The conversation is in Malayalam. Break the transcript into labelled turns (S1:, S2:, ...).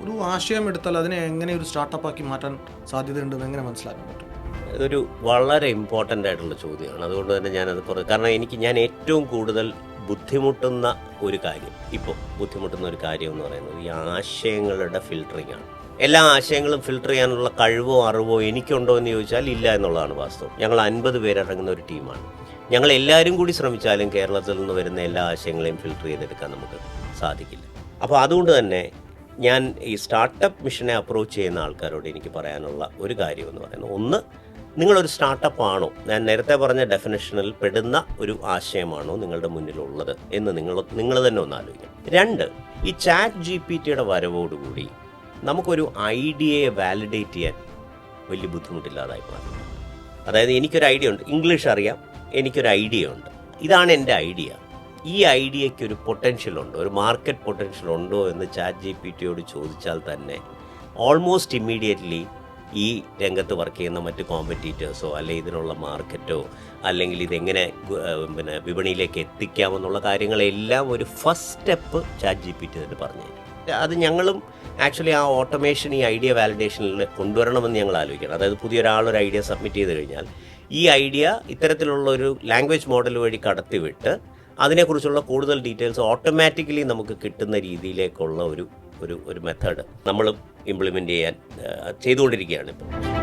S1: ഒരു ആശയം എടുത്താൽ അതിനെ എങ്ങനെ ഒരു സ്റ്റാർട്ടപ്പാക്കി മാറ്റാൻ സാധ്യതയുണ്ടെന്ന് എങ്ങനെ മനസ്സിലാക്കാൻ പറ്റും?
S2: ഇതൊരു വളരെ ഇമ്പോർട്ടൻ്റ് ആയിട്ടുള്ള ചോദ്യമാണ്. അതുകൊണ്ട് തന്നെ ഞാനത് കാരണം ഞാൻ ഏറ്റവും കൂടുതൽ ബുദ്ധിമുട്ടുന്ന ഒരു കാര്യം എന്ന് പറയുന്നത് ഈ ആശയങ്ങളുടെ ഫിൽട്ടറിംഗ് ആണ്. എല്ലാ ആശയങ്ങളും ഫിൽട്ടർ ചെയ്യാനുള്ള കഴിവോ അറിവോ എനിക്കുണ്ടോ എന്ന് ചോദിച്ചാൽ ഇല്ല എന്നുള്ളതാണ് വാസ്തവം. ഞങ്ങൾ 50 പേരടങ്ങുന്ന ഒരു ടീമാണ്. ഞങ്ങൾ എല്ലാവരും കൂടി ശ്രമിച്ചാലും കേരളത്തിൽ നിന്ന് വരുന്ന എല്ലാ ആശയങ്ങളെയും ഫിൽട്ടർ ചെയ്തെടുക്കാൻ നമുക്ക് സാധിക്കില്ല. അപ്പോൾ അതുകൊണ്ട് തന്നെ ഞാൻ ഈ സ്റ്റാർട്ടപ്പ് മിഷനെ അപ്രോച്ച് ചെയ്യുന്ന ആൾക്കാരോട് എനിക്ക് പറയാനുള്ള ഒരു കാര്യം എന്ന് പറയുന്നത്, ഒന്ന്, നിങ്ങളൊരു സ്റ്റാർട്ടപ്പ് ആണോ, ഞാൻ നേരത്തെ പറഞ്ഞ ഡെഫിനേഷനിൽ പെടുന്ന ഒരു ആശയമാണോ നിങ്ങളുടെ മുന്നിലുള്ളത് എന്ന് നിങ്ങൾ തന്നെ ഒന്ന് ആലോചിക്കണം. 2, ഈ ChatGPTയുടെ വരവോടുകൂടി നമുക്കൊരു ഐഡിയയെ വാലിഡേറ്റ് ചെയ്യാൻ വലിയ ബുദ്ധിമുട്ടില്ലാതായി മാറി. അതായത് എനിക്കൊരു ഐഡിയ ഉണ്ട്, ഇംഗ്ലീഷ് അറിയാം, എനിക്കൊരു ഐഡിയ ഉണ്ട്, ഇതാണ് എൻ്റെ ഐഡിയ. ഈ ഐഡിയയ്ക്ക് ഒരു പൊട്ടൻഷ്യൽ ഉണ്ടോ, ഒരു മാർക്കറ്റ് പൊട്ടൻഷ്യൽ ഉണ്ടോ എന്ന് ChatGPTയോട് ചോദിച്ചാൽ തന്നെ ഓൾമോസ്റ്റ് ഇമ്മീഡിയറ്റ്ലി ഈ രംഗത്ത് വർക്ക് ചെയ്യുന്ന മറ്റ് കോമ്പറ്റീറ്റേഴ്സോ അല്ലെങ്കിൽ ഇതിനുള്ള മാർക്കറ്റോ അല്ലെങ്കിൽ ഇതെങ്ങനെ വിപണിയിലേക്ക് എത്തിക്കാമെന്നുള്ള കാര്യങ്ങളെല്ലാം ഒരു ഫസ്റ്റ് സ്റ്റെപ്പ് ChatGPT തന്നെ പറഞ്ഞു. അത് ഞങ്ങളും ആക്ച്വലി ആ ഓട്ടോമേഷൻ ഈ ഐഡിയ വാലിഡേഷനിൽ കൊണ്ടുവരണമെന്ന് ഞങ്ങൾ ആലോചിക്കണം. അതായത് പുതിയൊരാളൊരു ഐഡിയ സബ്മിറ്റ് ചെയ്ത് കഴിഞ്ഞാൽ ഈ ഐഡിയ ഇത്തരത്തിലുള്ള ഒരു ലാംഗ്വേജ് മോഡൽ വഴി കടത്തിവിട്ട് അതിനെക്കുറിച്ചുള്ള കൂടുതൽ ഡീറ്റെയിൽസ് ഓട്ടോമാറ്റിക്കലി നമുക്ക് കിട്ടുന്ന രീതിയിലേക്കുള്ള ഒരു മെത്തേഡ് നമ്മൾ ഇംപ്ലിമെൻ്റ് ചെയ്തുകൊണ്ടിരിക്കുകയാണ് ഇപ്പോൾ.